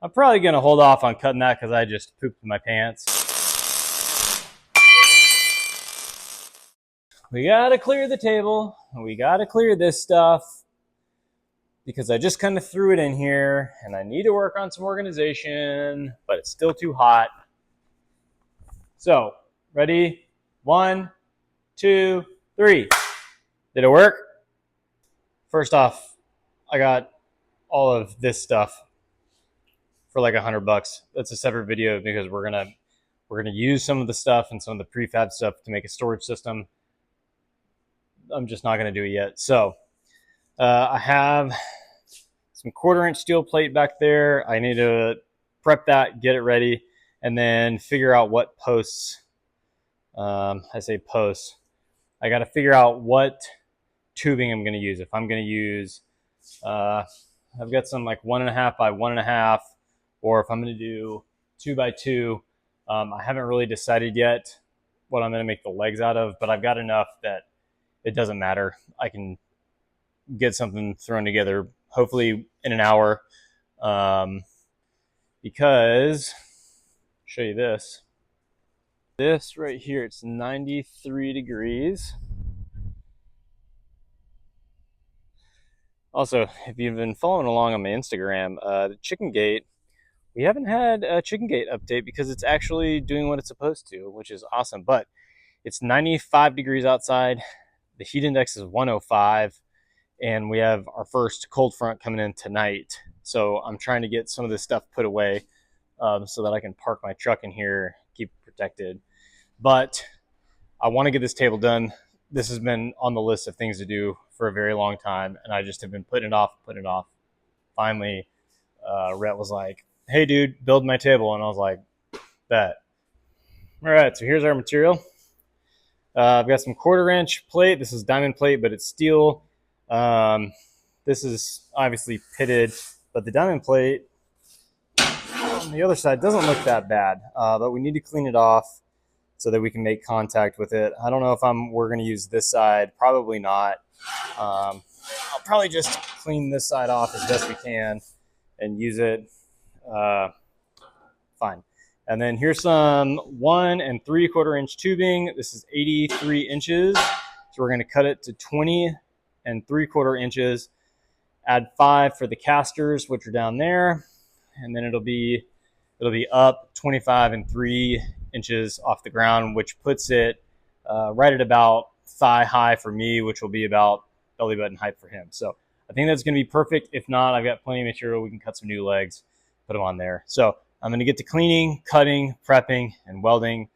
I'm probably going to hold off on cutting that because I just pooped in my pants. We got to clear the table. We got to clear this stuff because I just kind of threw it in here and I need to work on some organization, but it's still too hot. So, ready? 1, 2, 3. Did it work? First off, I got all of this stuff for like $100. That's a separate video because we're gonna use some of the stuff and some of the prefab stuff to make a storage system. I'm just not gonna do it yet. So I have some 1/4-inch steel plate back there. I need to prep that, get it ready, and then figure out what posts. I say posts. I got to figure out what tubing I'm going to use. If I'm going to use, I've got some like 1.5 by 1.5, or if I'm going to do 2 by 2. I haven't really decided yet what I'm going to make the legs out of, but I've got enough that it doesn't matter. I can get something thrown together, hopefully in an hour, because I'll show you this. This right here, it's 93 degrees. Also, if you've been following along on my Instagram, the Chicken Gate, we haven't had a Chicken Gate update because it's actually doing what it's supposed to, which is awesome. But it's 95 degrees outside. The heat index is 105, and we have our first cold front coming in tonight. So I'm trying to get some of this stuff put away so that I can park my truck in here, keep it protected. But I want to get this table done. This has been on the list of things to do for a very long time, and I just have been putting it off. Finally, Rhett was like, hey, dude, build my table. And I was like, bet. All right, so here's our material. I've got some 1/4-inch plate. This is diamond plate, but it's steel. This is obviously pitted, but the diamond plate on the other side doesn't look that bad, but we need to clean it off so that we can make contact with it. I don't know if we're going to use this side. Probably not. I'll probably just clean this side off as best we can and use it. Fine. And then here's some 1 3/4-inch tubing. This is 83 inches. So we're going to cut it to 20 3/4 inches. Add 5 for the casters, which are down there. And then it'll be up 25 3 inches off the ground, which puts it right at about thigh high for me, which will be about belly button height for him. So I think that's going to be perfect. If not, I've got plenty of material. We can cut some new legs, put them on there. So I'm going to get to cleaning, cutting, prepping, and welding,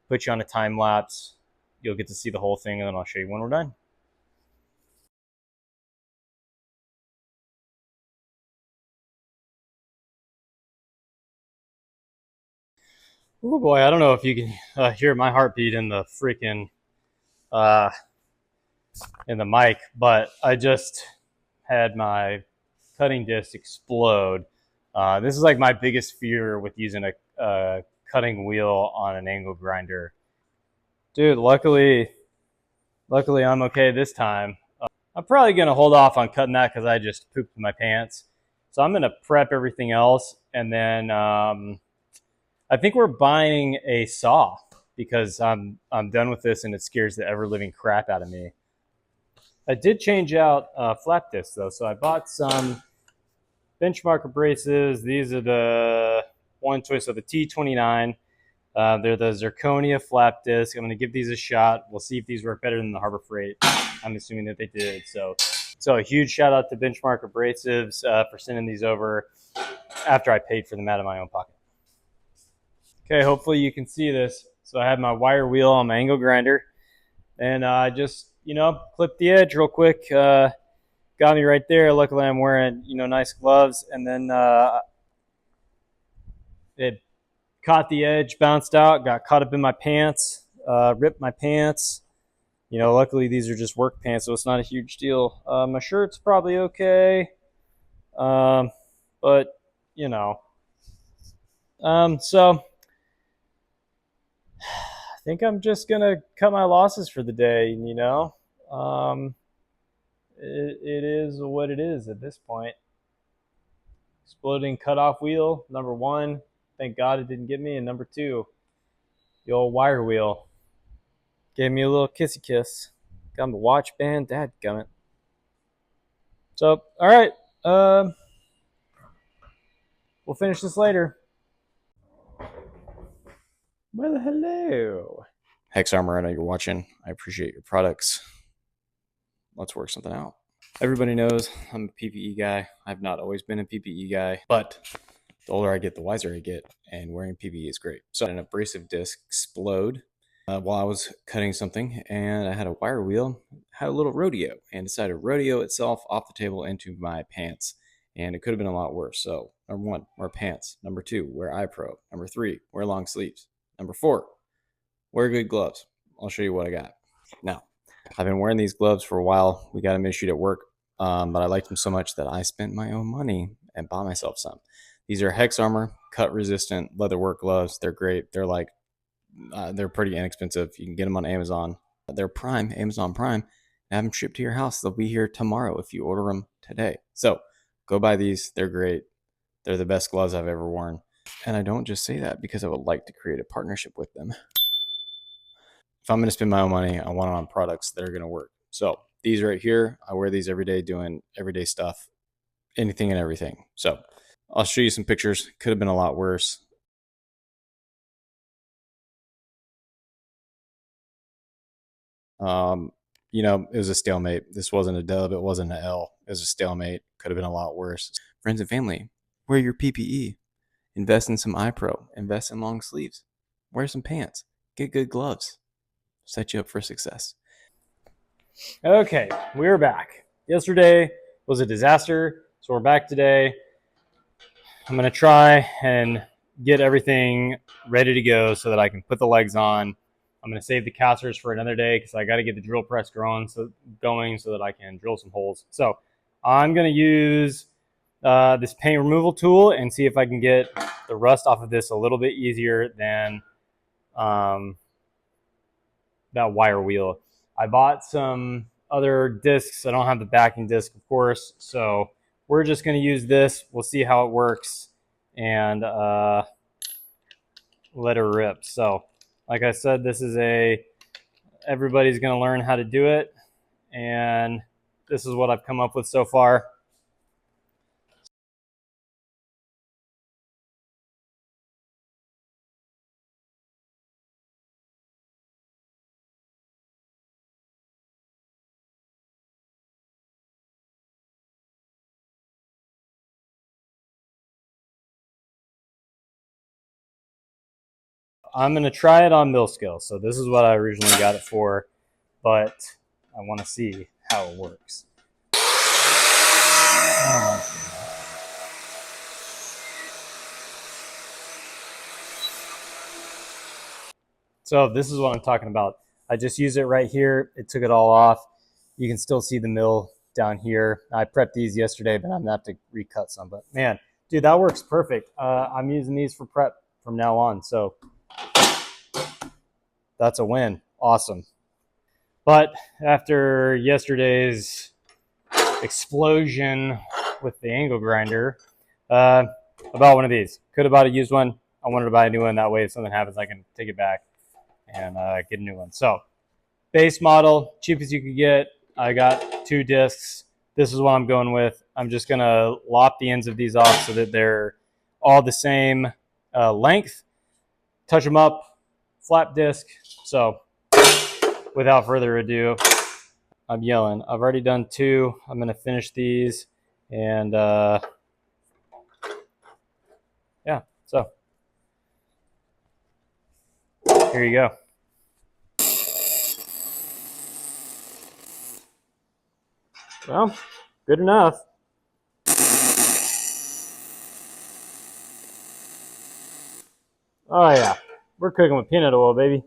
put you on a time lapse. You'll get to see the whole thing, and then I'll show you when we're done. Oh boy, I don't know if you can hear my heartbeat in the freaking in the mic, but I just had my cutting disc explode. This is like my biggest fear with using a cutting wheel on an angle grinder. Dude, luckily I'm okay this time. I'm probably going to hold off on cutting that because I just pooped in my pants. So I'm going to prep everything else, and then I think we're buying a saw because I'm done with this and it scares the ever-living crap out of me. I did change out flap discs though, so I bought some benchmark abrasives. These are the one choice of the T29. They're the zirconia flap disc. I'm going to give these a shot. We'll see if these work better than the Harbor Freight. I'm assuming that they did. So a huge shout out to Benchmark Abrasives for sending these over after I paid for them out of my own pocket. Okay, hopefully you can see this. So I have my wire wheel on my angle grinder, and I just, clipped the edge real quick. Got me right there. Luckily I'm wearing, nice gloves, and then it caught the edge, bounced out, got caught up in my pants, ripped my pants. Luckily these are just work pants, so it's not a huge deal. My shirt's probably okay, but so I think I'm just gonna cut my losses for the day. It is what it is at this point. exploding cutoff wheel, number 1. Thank God it didn't get me. And number 2, the old wire wheel. Gave me a little kissy kiss. Got the watch band. Dadgummit. So, all right. We'll finish this later. Well, hello. Hex Armor, I know you're watching. I appreciate your products. Let's work something out. Everybody knows I'm a PPE guy. I've not always been a PPE guy, but the older I get, the wiser I get, and wearing PPE is great. So an abrasive disc explode while I was cutting something, and I had a wire wheel, had a little rodeo, and decided to rodeo itself off the table into my pants. And it could have been a lot worse. So, number 1, wear pants. Number 2, wear eye pro. Number 3, wear long sleeves. Number 4, wear good gloves. I'll show you what I got. Now, I've been wearing these gloves for a while. We got them issued at work, but I liked them so much that I spent my own money and bought myself some. These are Hex Armor cut resistant leatherwork gloves. They're great. They're like they're pretty inexpensive. You can get them on Amazon. They're Prime, Amazon Prime. Have them shipped to your house. They'll be here tomorrow if you order them today. So go buy these. They're great. They're the best gloves I've ever worn. And I don't just say that because I would like to create a partnership with them. If I'm going to spend my own money, I want it on products that are going to work. So these right here, I wear these every day doing everyday stuff, anything and everything. So I'll show you some pictures. Could have been a lot worse. It was a stalemate. This wasn't a dub. It wasn't an L. It was a stalemate. Could have been a lot worse. Friends and family, wear your PPE. Invest in some eye pro. Invest in long sleeves. Wear some pants. Get good gloves. Set you up for success. Okay, we're back. Yesterday was a disaster, so we're back today. I'm going to try and get everything ready to go so that I can put the legs on. I'm going to save the casters for another day because I got to get the drill press going so that I can drill some holes. So I'm going to use this paint removal tool and see if I can get the rust off of this a little bit easier than that wire wheel. I bought some other discs. I don't have the backing disc, of course, so we're just going to use this. We'll see how it works and let her rip. So like I said, this is everybody's going to learn how to do it, and this is what I've come up with so far. I'm going to try it on mill scale. So this is what I originally got it for, but I want to see how it works. So this is what I'm talking about. I just used it right here. It took it all off. You can still see the mill down here. I prepped these yesterday, but I'm going to have to recut some. But man, dude, that works perfect. I'm using these for prep from now on. So that's a win. Awesome. But after yesterday's explosion with the angle grinder, I bought one of these. Could have bought a used one. I wanted to buy a new one. That way if something happens, I can take it back and get a new one. So base model, cheapest you could get. I got 2 discs. This is what I'm going with. I'm just going to lop the ends of these off so that they're all the same length. Touch them up, flat disc. So without further ado, I'm yelling. I've already done 2. I'm going to finish these. And yeah, so here you go. Well, good enough. Oh yeah, we're cooking with peanut oil, baby.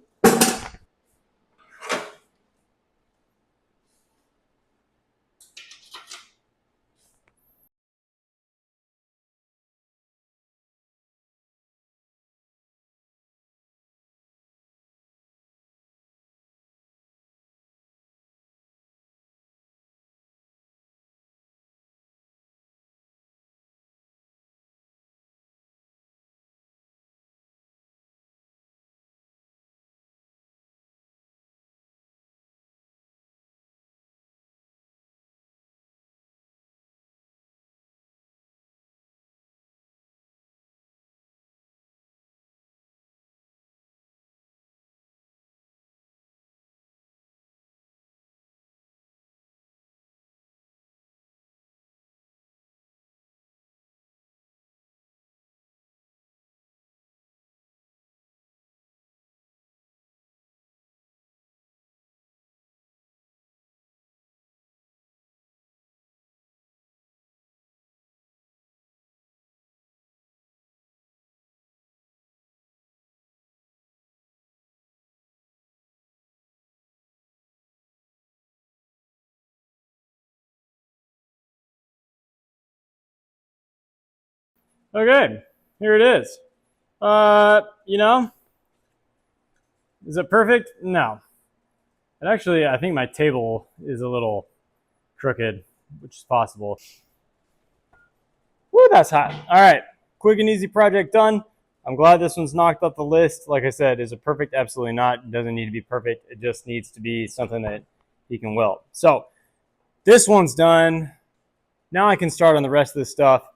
Okay, here it is. You know, is it perfect? No. And actually, I think my table is a little crooked, which is possible. Woo, that's hot. All right, quick and easy project done. I'm glad this one's knocked off the list. Like I said, is it perfect? Absolutely not. It doesn't need to be perfect. It just needs to be something that he can weld. So this one's done. Now I can start on the rest of this stuff.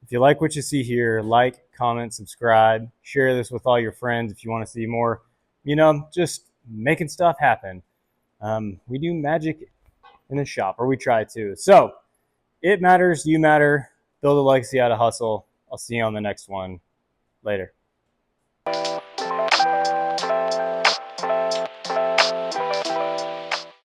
If you like what you see here, like, comment, subscribe, share this with all your friends if you want to see more, just making stuff happen. We do magic in the shop, or we try to. So it matters, you matter. Build a legacy out of hustle. I'll see you on the next one. Later.